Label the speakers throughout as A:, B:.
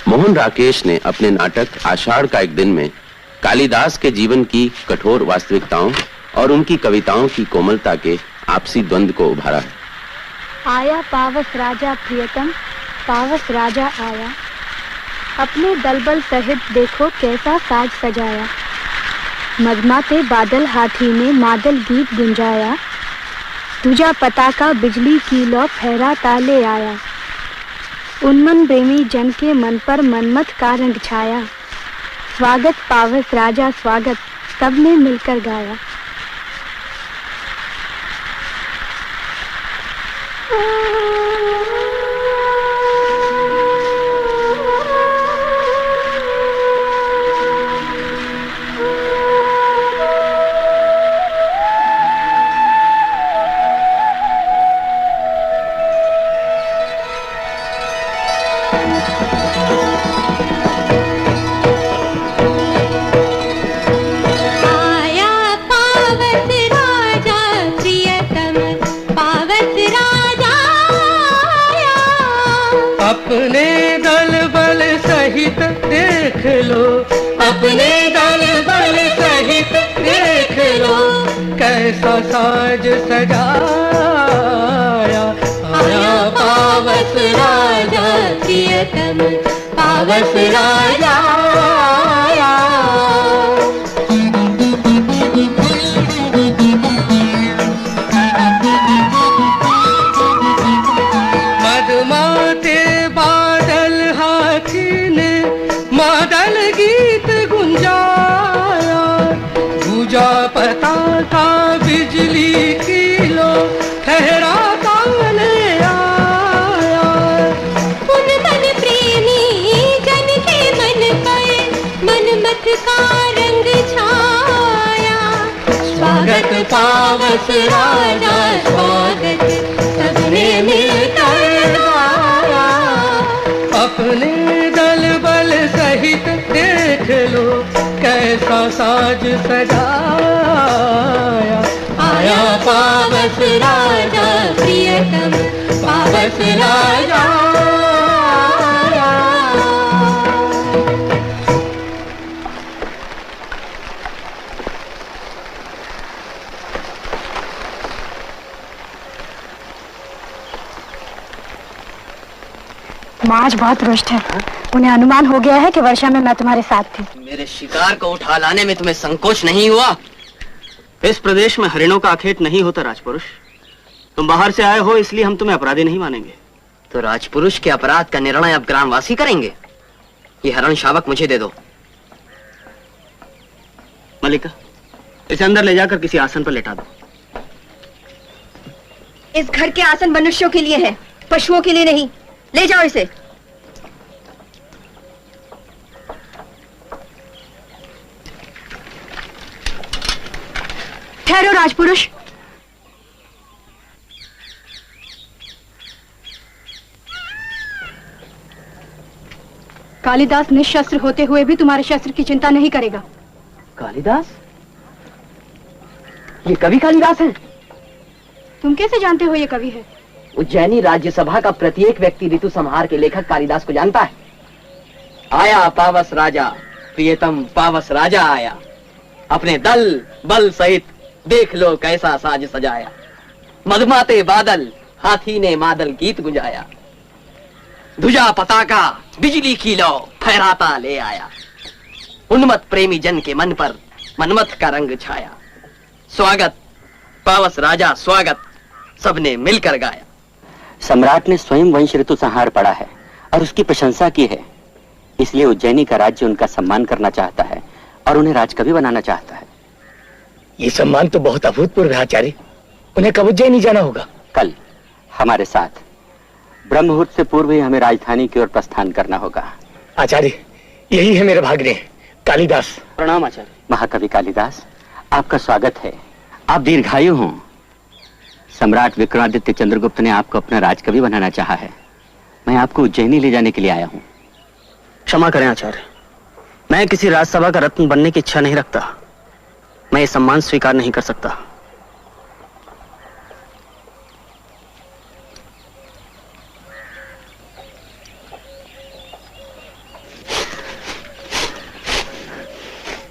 A: मोहन राकेश ने अपने नाटक आषाढ़ का एक दिन में कालिदास के जीवन की कठोर वास्तविकताओं और उनकी कविताओं की कोमलता के आपसी द्वंद्व को उभारा है।
B: आया पावस राजा प्रियतम, पावस राजा आया, अपने दलबल सहित देखो कैसा साज सजाया। मधमाते बादल हाथी ने मादल गीत गुंजाया, तुझा पताका बिजली की लौ फहरा ताले आया। उन्मन प्रेमी जन के मन पर मनमत का रंग छाया, स्वागत पावस राजा स्वागत, सबने मिलकर गाया।
C: अपने दल बल सहित देख लो, अपने दल बल सहित देख लो, कैसा साज सजाया। आया पावस राजा प्रियतम, पावस राजा आया। मधमाते बादल हाथी ने मादल गीत गुंजाया, भुजा पताका बिजली की लो ठहराता ले आया।
D: उन मन प्रेमी जन के मन पर मनमत का रंग छाया,
C: स्वागत पावस राजा स्वागत, सबने मिलकर गाया। अपने दल बल सहित देख लो, कैसा साज सजाया। आया पावस राजा प्रियतम, पावस राजा आया।
B: माँ आज बहुत रुष्ट है। उन्हें अनुमान हो गया है कि वर्षा में मैं तुम्हारे साथ थी।
E: मेरे शिकार को उठा लाने में तुम्हें संकोच नहीं हुआ? इस प्रदेश में हरिणों का आखेट नहीं होता राजपुरुष। तुम बाहर से आए हो इसलिए हम तुम्हें अपराधी नहीं मानेंगे।
F: तो राजपुरुष के अपराध का निर्णय अब ग्रामवासी करेंगे। ये हरण शावक मुझे दे दो।
E: मलिका, इसे अंदर ले जाकर किसी आसन पर लेटा दो।
G: इस घर के आसन मनुष्यों के लिए है, पशुओं के लिए नहीं। ले जाओ इसे। ठहरो राजपुरुष।
B: कालिदास निशस्त्र होते हुए भी तुम्हारे शस्त्र की चिंता नहीं करेगा।
F: कालिदास? ये कवि कालिदास है?
B: तुम कैसे जानते हो ये कवि है?
F: उज्जैनी राज्यसभा का प्रत्येक व्यक्ति ऋतु संहार के लेखक कालिदास को जानता है। आया पावस राजा प्रियतम, पावस राजा आया, अपने दल बल सहित देख लो कैसा साज सजाया। मधमाते बादल हाथी ने मादल गीत गुंजाया, ध्वजा पताका बिजली की लौ फहराता ले आया। उन्मत्त प्रेमी जन के मन पर मनमत का रंग छाया, स्वागत पावस राजा स्वागत, सबने मिलकर गाया।
H: सम्राट ने स्वयं वंश ऋतु संहार पढ़ा है और उसकी प्रशंसा की है, इसलिए उज्जैनी का राज्य उनका सम्मान करना चाहता है और उन्हें राजकवि बनाना चाहता है।
I: ये सम्मान तो बहुत अभूतपूर्व है आचार्य। उन्हें कब उज्जैनी जाना होगा?
H: कल हमारे साथ। ब्रह्म मुहूर्त से पूर्व ही हमें राजधानी की ओर प्रस्थान करना होगा।
I: आचार्य, यही है मेरे भाग्य कालिदास।
E: प्रणाम आचार्य।
H: महाकवि कालिदास, आपका स्वागत है। आप दीर्घायु हों। सम्राट विक्रमादित्य चंद्रगुप्त ने आपको अपना राजकवि बनाना चाहा है। मैं आपको उज्जैनी ले जाने के लिए आया हूँ।
E: क्षमा करें आचार्य, मैं किसी राजसभा का रत्न बनने की इच्छा नहीं रखता। मैं ये सम्मान स्वीकार नहीं कर सकता।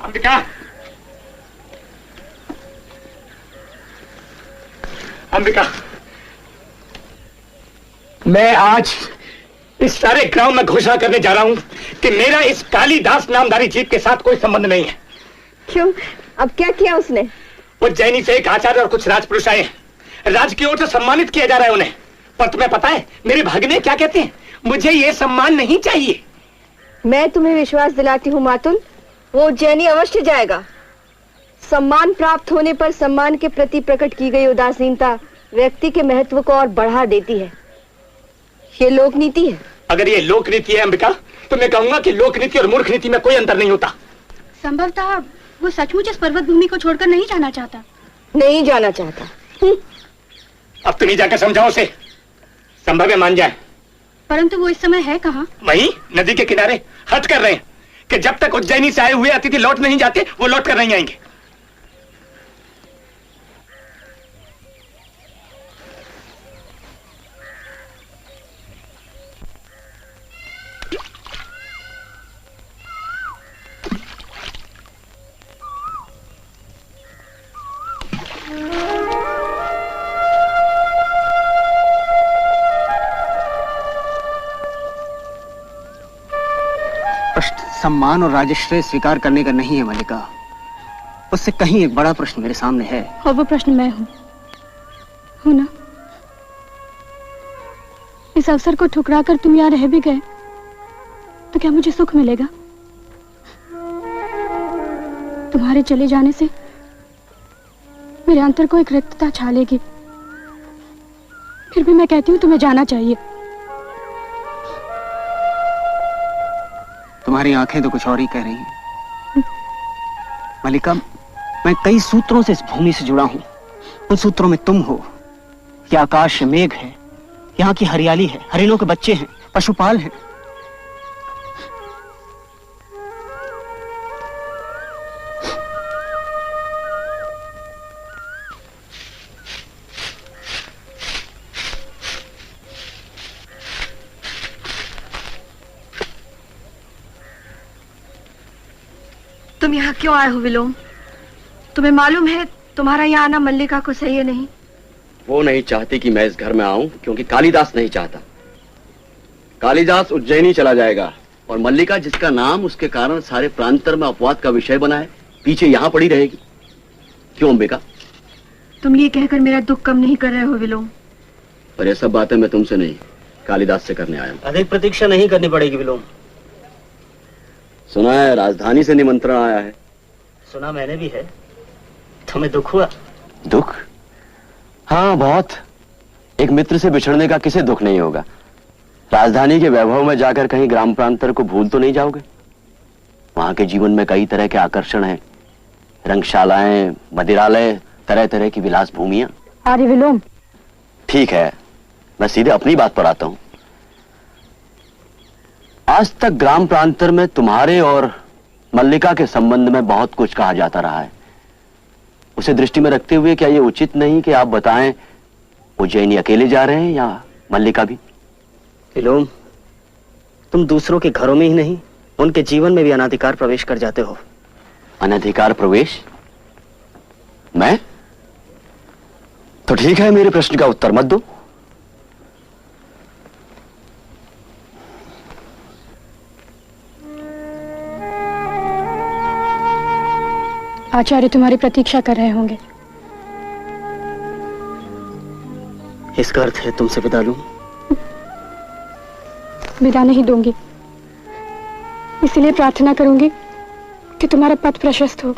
I: अंबिका, अंबिका, मैं आज इस सारे गांव में घोषणा करने जा रहा हूं कि मेरा इस कालीदास नामधारी जीव के साथ कोई संबंध नहीं है।
G: क्यों? अब क्या किया उसने?
I: उज्जैनी से एक आचार्य और कुछ राजपुरुष आए हैं। राज की ओर से सम्मानित किया जा रहा है उन्हें। पर तुम्हें पता है मेरे भागने क्या कहते हैं? मुझे ये सम्मान नहीं चाहिए।
G: मैं तुम्हें विश्वास दिलाती हूँ मातुल, वो उज्जैनी अवश्य जाएगा। सम्मान प्राप्त होने पर सम्मान के प्रति प्रकट की गई उदासीनता व्यक्ति के महत्व को और बढ़ा देती है। ये लोक नीति है।
I: अगर ये लोक नीति है अंबिका, तो मैं कहूंगा कि लोक नीति और मूर्ख नीति में कोई अंतर नहीं होता।
B: संभवतः वो सचमुच इस पर्वत भूमि को छोड़कर नहीं जाना चाहता।
G: नहीं जाना चाहता।
I: अब तुम ही जाकर समझाओ उसे, संभव है मान जाए।
B: परंतु वो इस समय है कहाँ?
I: वहीं नदी के किनारे हट कर रहे हैं कि जब तक उज्जैनी से आए हुए अतिथि लौट नहीं जाते वो लौट कर नहीं आएंगे।
E: सम्मान और राजश्रेय स्वीकार करने का नहीं है मल्लिका, उससे कहीं एक बड़ा प्रश्न मेरे सामने है।
B: और वो प्रश्न मैं हूं ना? इस अवसर को ठुकराकर तुम यहाँ रह भी गए तो क्या मुझे सुख मिलेगा? तुम्हारे चले जाने से मेरे अंतर को एक रिक्तता छा लेगी। फिर भी मैं कहती हूँ तुम्हें जाना चाहिए।
E: तुम्हारी आंखें तो कुछ और ही कह रही हैं। मल्लिका, मैं कई सूत्रों से इस भूमि से जुड़ा हूं। उन सूत्रों में तुम हो, ये आकाश मेघ है, यहाँ की हरियाली है, हरिणों के बच्चे हैं, पशुपाल हैं।
G: तुम यहाँ क्यों आए हो विलोम? तुम्हें मालूम है तुम्हारा यहाँ आना मल्लिका को सही है नहीं?
A: वो नहीं चाहती कि मैं इस घर में आऊं क्योंकि कालिदास नहीं चाहता। कालिदास उज्जैनी चला जाएगा और मल्लिका, जिसका नाम उसके कारण सारे प्रांतर में अपवाद का विषय बना है, पीछे यहाँ पड़ी रहेगी। क्यों अंबिका?
G: तुम ये कहकर मेरा दुख कम नहीं कर रहे हो विलोम।
A: पर ये सब बातें मैं तुमसे नहीं, कालिदास से करने आया हूँ।
E: अधिक प्रतीक्षा नहीं करनी पड़ेगी विलोम।
A: सुना है राजधानी से निमंत्रण आया है।
E: सुना मैंने भी है। तुम्हें दुख हुआ?
A: दुख? हाँ, बहुत। एक मित्र से बिछड़ने का किसे दुख नहीं होगा। राजधानी के वैभव में जाकर कहीं ग्राम प्रांतर को भूल तो नहीं जाओगे? वहां के जीवन में कई तरह के आकर्षण हैं, रंगशालाएं, मदिरालय, तरह तरह की विलास भूमियां।
B: अरे विलोम,
A: ठीक है, मैं सीधे अपनी बात पर आता हूं। आज तक ग्राम प्रांतर में तुम्हारे और मल्लिका के संबंध में बहुत कुछ कहा जाता रहा है। उसे दृष्टि में रखते हुए क्या यह उचित नहीं कि आप बताएं, उज्जैनी अकेले जा रहे हैं या मल्लिका भी?
E: विलोम, तुम दूसरों के घरों में ही नहीं, उनके जीवन में भी अनाधिकार प्रवेश कर जाते हो।
A: अनधिकार प्रवेश? मैं? तो ठीक है, मेरे प्रश्न का उत्तर मत दो।
B: आचार्य तुम्हारी प्रतीक्षा कर रहे होंगे।
E: इसका अर्थ है तुमसे विदा लूं?
B: विदा नहीं दूंगी, इसलिए प्रार्थना करूंगी कि तुम्हारा पथ प्रशस्त हो।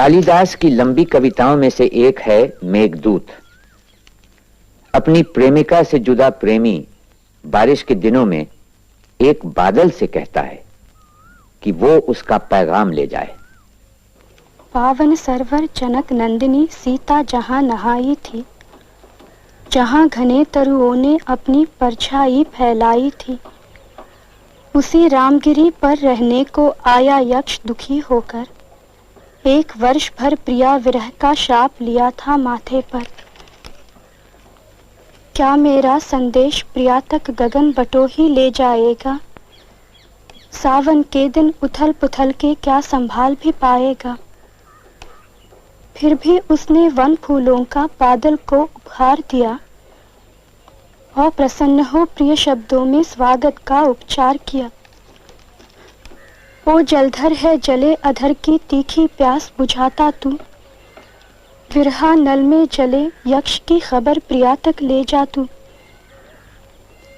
J: कालिदास की लंबी कविताओं में से एक है मेघदूत। अपनी प्रेमिका से जुदा प्रेमी बारिश के दिनों में एक बादल से कहता है कि वो उसका पैगाम ले जाए।
B: पावन सरवर जनक नंदिनी सीता जहां नहाई थी, जहां घने तरुओं ने अपनी परछाई फैलाई थी, उसी रामगिरी पर रहने को आया यक्ष दुखी होकर, एक वर्ष भर प्रिया विरह का शाप लिया था माथे पर। क्या मेरा संदेश प्रिया तक गगन बटो ही ले जाएगा? सावन के दिन उथल पुथल के क्या संभाल भी पाएगा? फिर भी उसने वन फूलों का बादल को उपहार दिया और प्रसन्न हो प्रिय शब्दों में स्वागत का उपचार किया। ओ जलधर है जले अधर की तीखी प्यास बुझाता तू, विरहा नल में जले यक्ष की खबर प्रिया तक ले जा तू।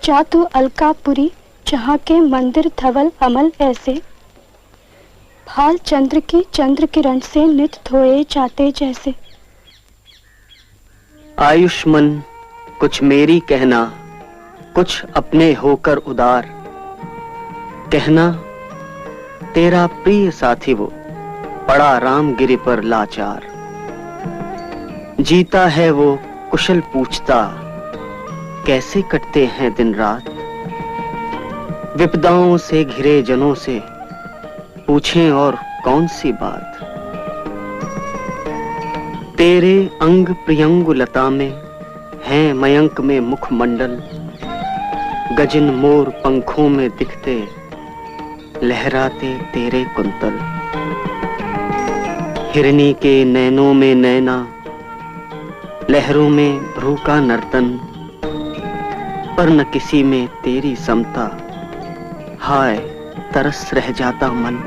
B: जा तू अलकापुरी जहाँ के मंदिर धवल अमल ऐसे, भाल चंद्र की चंद्र किरण से नित धोए जाते जैसे।
E: आयुष्मन कुछ मेरी कहना, कुछ अपने होकर उदार, कहना तेरा प्रिय साथी वो पड़ा रामगिरी पर लाचार। जीता है वो कुशल पूछता, कैसे कटते हैं दिन रात, विपदाओं से घिरे जनों से पूछें और कौन सी बात। तेरे अंग प्रियंगुलता में हैं मयंक में मुखमंडल, गजिन मोर पंखों में दिखते लहराते तेरे कुंतल। हिरनी के नैनों में नैना, लहरों में भ्रू का नर्तन, पर न किसी में तेरी समता, हाय तरस रह जाता मन।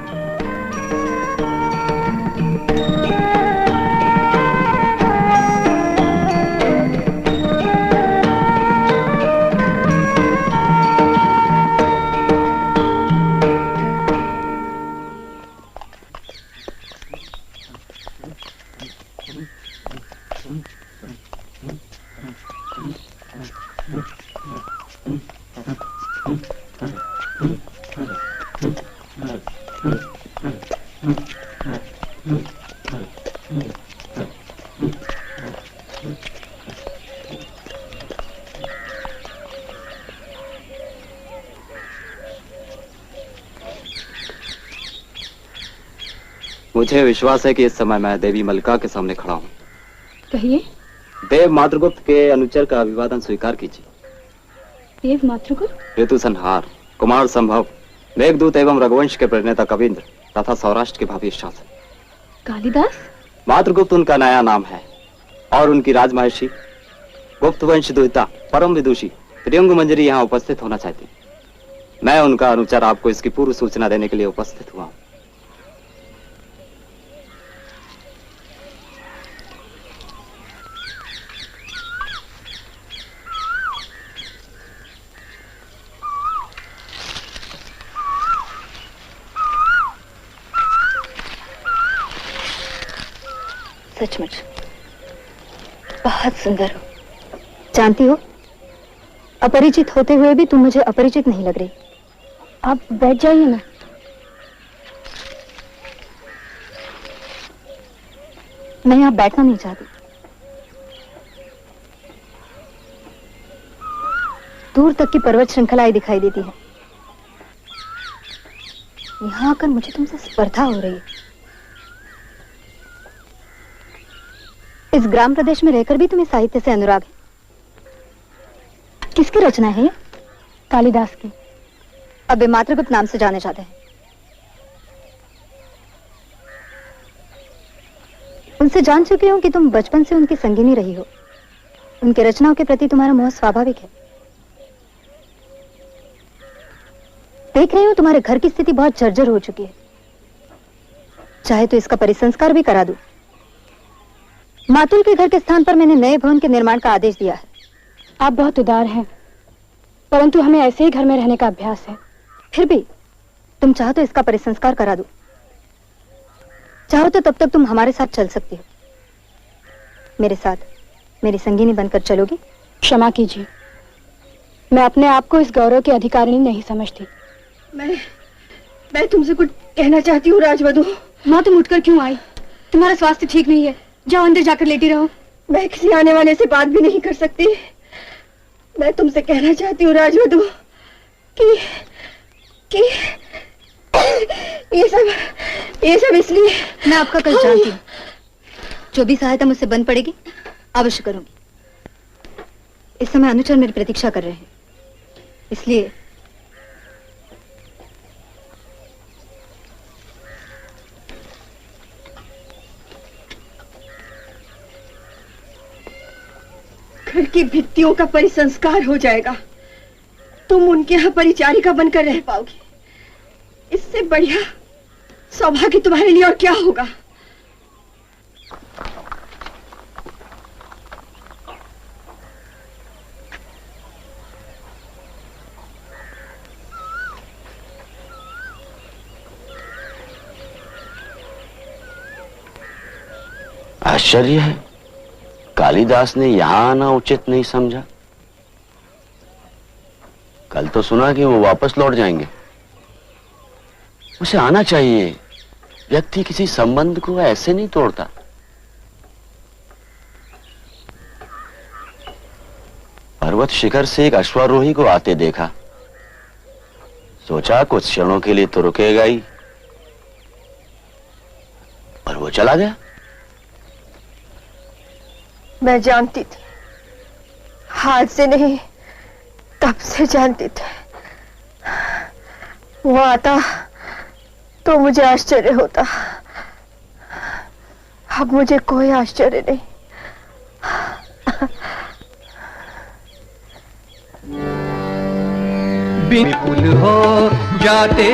K: मुझे विश्वास है कि इस समय मैं देवी मल्लिका के सामने खड़ा हूँ।
B: कहिए।
K: देव मातृगुप्त के अनुचर का अभिवादन स्वीकार कीजिए।
B: देव मातृगुप्त?
K: ऋतु संहार, कुमार संभव, मेघदूत एवं रघुवंश के प्रणेता कविंद्र तथा सौराष्ट्र के भावी शासक
B: कालिदास।
K: मातृगुप्त उनका नया नाम है और उनकी राजमहर्षि गुप्त वंश दुहिता परम विदुषी प्रियंगु मंजरी यहाँ उपस्थित होना चाहती। मैं उनका अनुचर आपको इसकी पूर्व सूचना देने के लिए उपस्थित हुआ हूँ।
G: सचमुच बहुत सुंदर हो। जानती हो, अपरिचित होते हुए भी तुम मुझे अपरिचित नहीं लग रही।
B: आप बैठ जाइए ना।
G: मैं यहाँ बैठना नहीं चाहती। दूर तक की पर्वत श्रृंखलाएं दिखाई देती है। यहाँ आकर मुझे तुमसे स्पर्धा हो रही है। इस ग्राम प्रदेश में रहकर भी तुम्हें साहित्य से अनुराग है। किसकी रचना है?
B: कालिदास की।
G: अब वे मातृगुप्त नाम से जाने जाते हैं। उनसे जान चुकी हूं कि तुम बचपन से उनकी संगिनी रही हो। उनके रचनाओं के प्रति तुम्हारा मोह स्वाभाविक है। देख रही हूं तुम्हारे घर की स्थिति बहुत जर्जर हो चुकी है। चाहे तो इसका परिसंस्कार भी करा दूं। मातुल के घर के स्थान पर मैंने नए भवन के निर्माण का आदेश दिया है।
B: आप बहुत उदार हैं, परंतु हमें ऐसे ही घर में रहने का अभ्यास है।
G: फिर भी तुम चाहो तो इसका परिसंस्कार करा दूं।
B: चाहो तो तब तक तुम हमारे साथ चल सकती हो। मेरे साथ मेरी संगिनी बनकर चलोगी? क्षमा कीजिए, मैं अपने आप को इस गौरव की अधिकारिणी नहीं समझती।
G: मैं तुमसे कुछ कहना चाहती हूँ राजवधू।
B: माँ, तुम उठकर क्यों आई? तुम्हारा स्वास्थ्य ठीक नहीं है, जाओ अंदर जाकर लेटी रहो।
G: मैं किसी आने वाले से बात भी नहीं कर सकती। मैं तुमसे कहना चाहती हूँ राजवधू कि ये सब इसलिए।
B: मैं आपका कल जानती हूँ, जो भी सहायता मुझसे बन पड़ेगी अवश्य करूंगी। इस समय अनुचर मेरी प्रतीक्षा कर रहे हैं, इसलिए
G: घर की भित्तियों का परिसंस्कार हो जाएगा। तुम उनके यहाँ परिचारिका बनकर रह पाओगी। इससे बढ़िया सौभाग्य तुम्हारे लिए और क्या होगा।
A: आश्चर्य है, कालिदास ने यहां आना उचित नहीं समझा। कल तो सुना कि वो वापस लौट जाएंगे। उसे आना चाहिए। व्यक्ति किसी संबंध को ऐसे नहीं तोड़ता। पर्वत शिखर से एक अश्वारोही को आते देखा, सोचा कुछ क्षणों के लिए तो रुकेगा ही, पर वो चला गया।
G: मैं जानती थी, हाथ से नहीं तब से जानती थी। वो आता तो मुझे आश्चर्य होता, अब मुझे कोई आश्चर्य नहीं।
C: विपुल हो जाते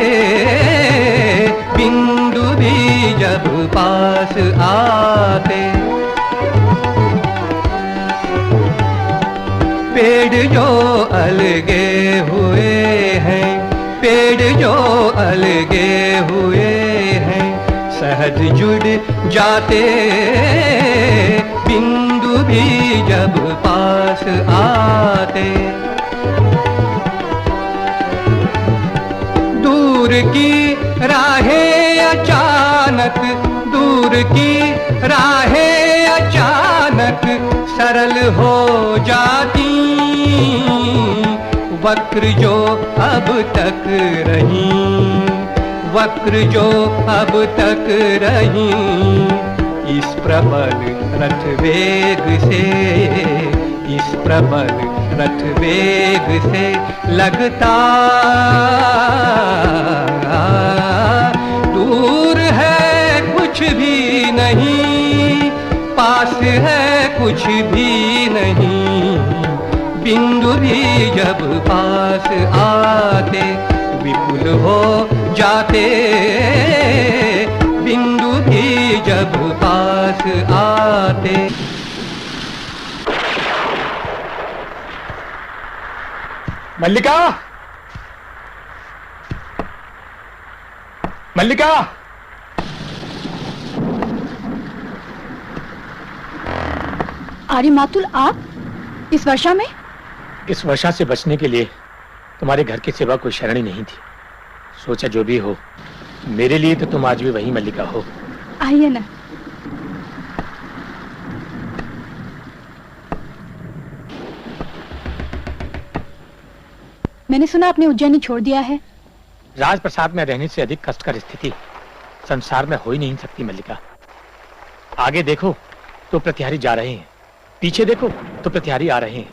C: बिंदु भी जब पास आते, पेड़ जो अलगे हुए हैं, पेड़ जो अलगे हुए हैं, सहज जुड़ जाते बिंदु भी जब पास आते। दूर की राहें अचानक, दूर की राहें अचानक सरल हो जाती, वक्र जो अब तक रही, वक्र जो अब तक रही, इस प्रबल रथ वेग से, इस प्रबल रथ वेग से लगता। दूर है कुछ भी नहीं, पास है कुछ भी नहीं, बिंदु भी जब पास आते विपुल हो जाते, बिंदु भी जब पास आते।
I: मल्लिका, मल्लिका,
B: आर्य मातुल, आप इस वर्षा में?
I: इस वर्षा से बचने के लिए तुम्हारे घर के सिवा कोई शरणी नहीं थी। सोचा जो भी हो, मेरे लिए तो तुम आज भी वही मल्लिका हो।
B: आइए ना। मैंने सुना आपने उज्जैनी छोड़ दिया है।
I: राजप्रसाद में रहने से अधिक कष्टकर स्थिति संसार में हो ही नहीं सकती मल्लिका। आगे देखो तो प्रतिहारी जा रहे हैं, पीछे देखो तो प्रतिहारी आ रहे हैं।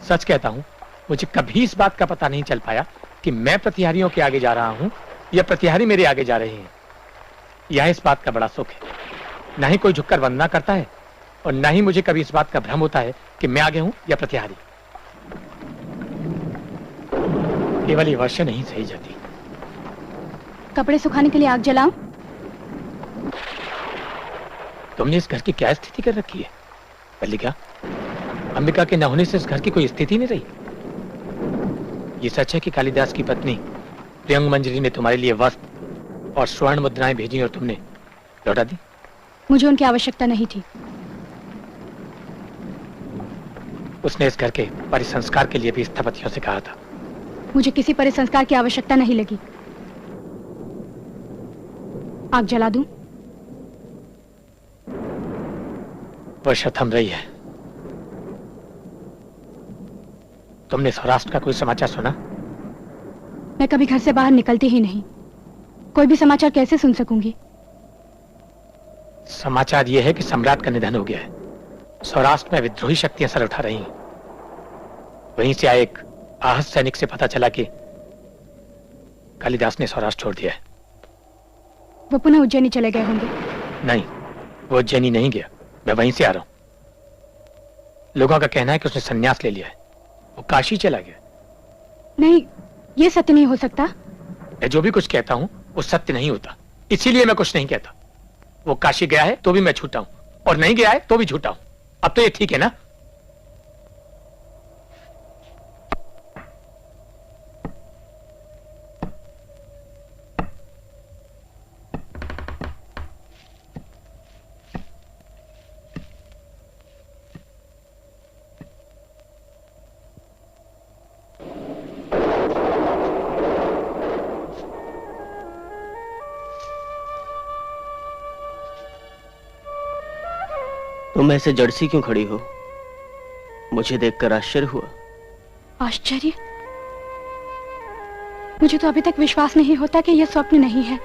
I: सच कहता हूं, मुझे कभी इस बात का पता नहीं चल पाया कि मैं प्रतिहारियों के आगे जा रहा हूं या प्रतिहारी मेरे आगे जा रहे हैं। यह इस बात का बड़ा सुख है। ना ही कोई झुककर वंदना करता है और ना ही मुझे कभी इस बात का भ्रम होता है कि मैं आगे हूं या प्रतिहारी। केवल ये वर्षा नहीं सही जाती।
B: कपड़े सुखाने के लिए आग जलाऊं?
I: तुमने इस घर की क्या स्थिति कर रखी है मल्लिका? अंबिका के न होने से इस घर की कोई स्थिति नहीं रही। ये सच है कि कालिदास की पत्नी प्रियंग मंजरी ने तुम्हारे लिए वस्त्र और स्वर्ण मुद्राएं भेजी और तुमने लौटा दी?
B: मुझे उनकी आवश्यकता नहीं थी।
I: उसने इस घर के परिसंस्कार के लिए भी स्थपतियों से कहा था।
B: मुझे किसी परिसंस्कार की आवश्यकता नहीं लगी। आग जला दूं?
I: वर्षा थम रही है। तुमने सौराष्ट्र का कोई समाचार सुना?
B: मैं कभी घर से बाहर निकलती ही नहीं। कोई भी समाचार कैसे सुन सकूंगी?
I: समाचार यह है कि सम्राट का निधन हो गया है। सौराष्ट्र में विद्रोही शक्तियां सर उठा रही हैं। वहीं से आए एक आहत सैनिक से पता चला कि कालिदास ने सौराष्ट्र छोड़ दिया है।
B: वो पुनः उज्जैनी चले गए होंगे।
I: नहीं, वो उज्जैनी नहीं गया। मैं वहीं से आ रहा हूं। लोगों का कहना है कि उसने संन्यास ले लिया है। वो काशी चला गया।
B: नहीं, ये सत्य नहीं हो सकता।
I: मैं जो भी कुछ कहता हूं वो सत्य नहीं होता, इसीलिए मैं कुछ नहीं कहता। वो काशी गया है तो भी मैं झूठा हूं, और नहीं गया है तो भी झूठा हूं। अब तो ये ठीक है ना?
A: तुम ऐसे जड़ सी क्यों खड़ी हो? मुझे देखकर आश्चर्य हुआ।
B: आश्चर्य? मुझे तो अभी तक विश्वास नहीं होता कि यह स्वप्न नहीं है।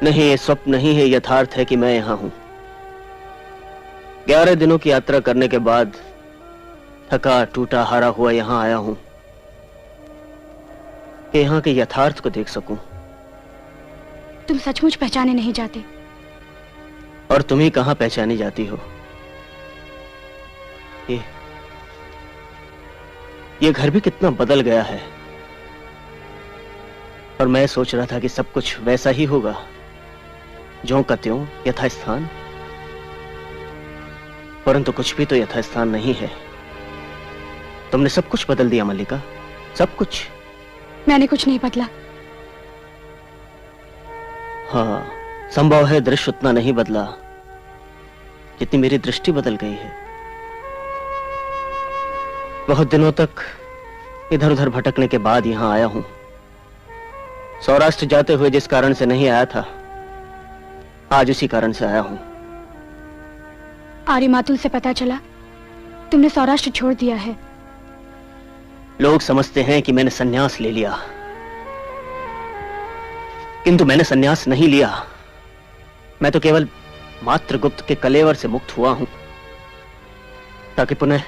A: नहीं, ये स्वप्न नहीं है, यथार्थ है कि मैं यहां हूं। 11 दिनों की यात्रा करने के बाद थका टूटा हारा हुआ यहां आया हूं कि यहां के यथार्थ को देख सकूं।
B: तुम सचमुच पहचाने नहीं जाते।
A: और तुम ही कहां पहचानी जाती हो? ये घर भी कितना बदल गया है। और मैं सोच रहा था कि सब कुछ वैसा ही होगा, ज्यों का त्यों यथास्थान। परंतु कुछ भी तो यथास्थान नहीं है। तुमने सब कुछ बदल दिया मल्लिका, सब कुछ।
B: मैंने कुछ नहीं बदला।
A: हाँ, संभव है दृश्य उतना नहीं बदला जितनी मेरी दृष्टि बदल गई है। बहुत दिनों तक इधर उधर भटकने के बाद यहां आया हूं। सौराष्ट्र जाते हुए जिस कारण से नहीं आया था, आज उसी कारण से आया हूं।
B: आर्यमातुल से पता चला तुमने सौराष्ट्र छोड़ दिया है।
A: लोग समझते हैं कि मैंने संन्यास ले लिया, किंतु मैंने संन्यास नहीं लिया। मैं तो केवल मात्रगुप्त के कलेवर से मुक्त हुआ हूं, ताकि पुनः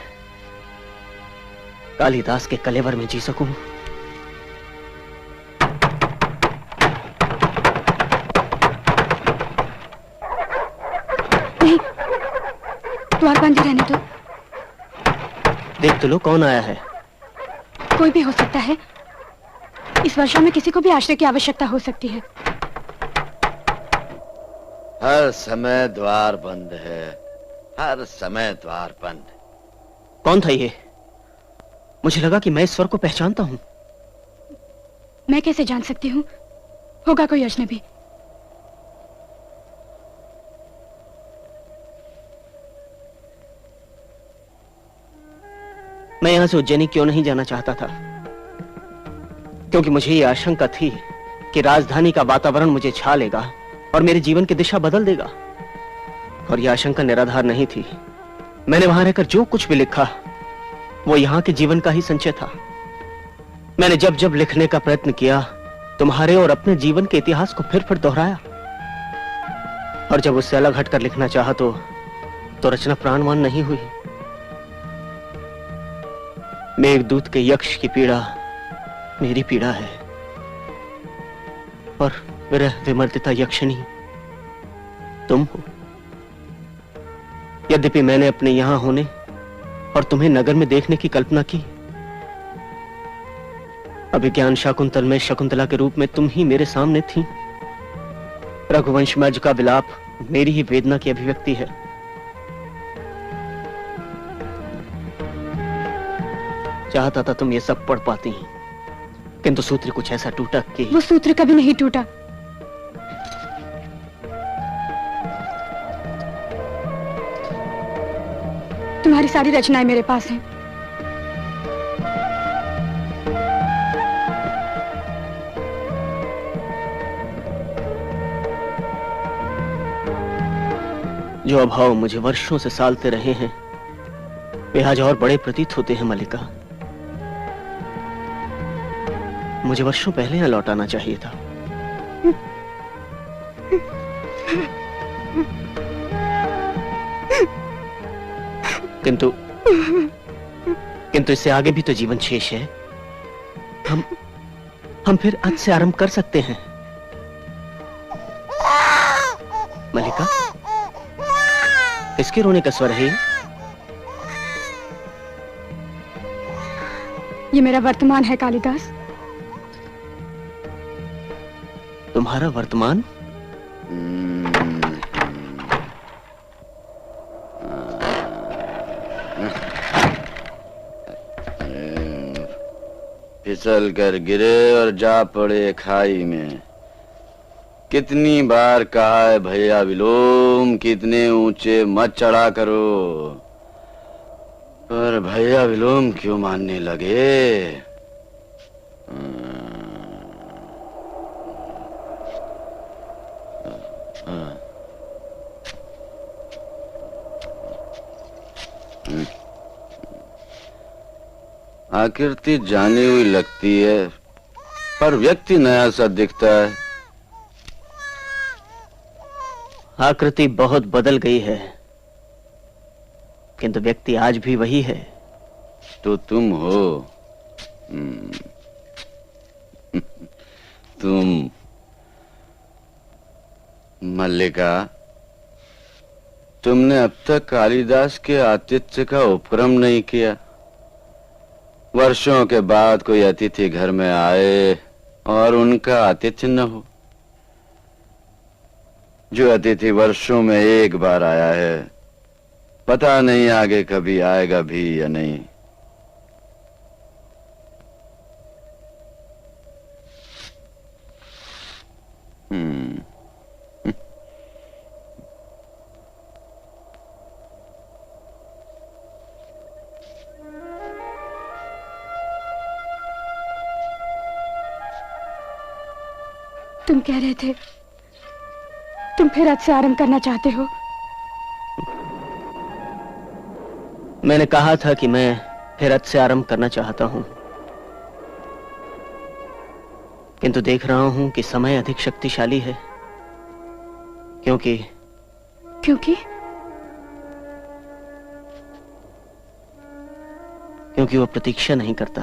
A: कालिदास के कलेवर में जी सकूं।
B: नहीं, द्वार बंद रहने दो।
A: देख तो लो कौन आया है।
B: कोई भी हो सकता है। इस वर्षा में किसी को भी आश्रय की आवश्यकता हो सकती है।
L: हर समय द्वार बंद है, हर समय द्वार बंद।
A: कौन था ये? मुझे लगा कि मैं इस स्वर को पहचानता हूं।
B: मैं कैसे जान सकती हूँ? होगा कोई अजनबी।
A: मैं यहां से उज्जैनी क्यों नहीं जाना चाहता था? क्योंकि मुझे ये आशंका थी कि राजधानी का वातावरण मुझे छा लेगा और मेरे जीवन की दिशा बदल देगा। और यह आशंका निराधार नहीं थी। मैंने वहां रहकर जो कुछ भी लिखा वो यहां के जीवन का ही संचय था। मैंने जब जब लिखने का प्रयत्न किया, तुम्हारे और अपने जीवन के इतिहास को फिर दोहराया। और जब उससे अलग हटकर लिखना चाहा तो रचना प्राणवान नहीं हुई। मेघदूत के यक्ष की पीड़ा मेरी पीड़ा है, और विरह विमर्दिता यक्षिणी तुम हो। यद्यपि मैंने अपने यहां होने और तुम्हें नगर में देखने की कल्पना की, अभिज्ञान शाकुंतल में शकुंतला के रूप में तुम ही मेरे सामने थी।
E: रघुवंश मर्ज का विलाप मेरी ही वेदना की अभिव्यक्ति है। चाहता था तुम ये सब पढ़ पाती, किंतु सूत्र कुछ ऐसा टूटा कि
B: वो सूत्र कभी नहीं टूटा। तुम्हारी सारी रचनाएं मेरे पास हैं।
E: जो अभाव मुझे वर्षों से सालते रहे हैं वे आज और बड़े प्रतीत होते हैं मल्लिका। मुझे वर्षों पहले यहां लौटाना चाहिए था। किंतु इससे आगे भी तो जीवन शेष है। हम फिर आज से आरंभ कर सकते हैं। मल्लिका, किसके रोने का स्वर है?
B: ये मेरा वर्तमान है कालिदास।
E: तुम्हारा वर्तमान?
L: फिसल कर गिरे और जा पड़े खाई में। कितनी बार कहा है भैया विलोम कितने ऊंचे मत चढ़ा करो, पर भैया विलोम क्यों मानने लगे? आकृति जानी हुई लगती है, पर व्यक्ति नया सा दिखता है।
E: आकृति बहुत बदल गई है, किंतु व्यक्ति आज भी वही है।
L: तो तुम हो। तुम मल्लिका, तुमने अब तक कालिदास के आतिथ्य का उपक्रम नहीं किया। वर्षों के बाद कोई अतिथि घर में आए और उनका आतिथ्य न हो। जो अतिथि वर्षों में एक बार आया है, पता नहीं आगे कभी आएगा भी या नहीं।
B: तुम कह रहे थे तुम फिर आज से आरंभ करना चाहते हो।
E: मैंने कहा था कि मैं फिर आज से आरंभ करना चाहता हूं, किंतु देख रहा हूं कि समय अधिक शक्तिशाली है। क्योंकि वो प्रतीक्षा नहीं करता।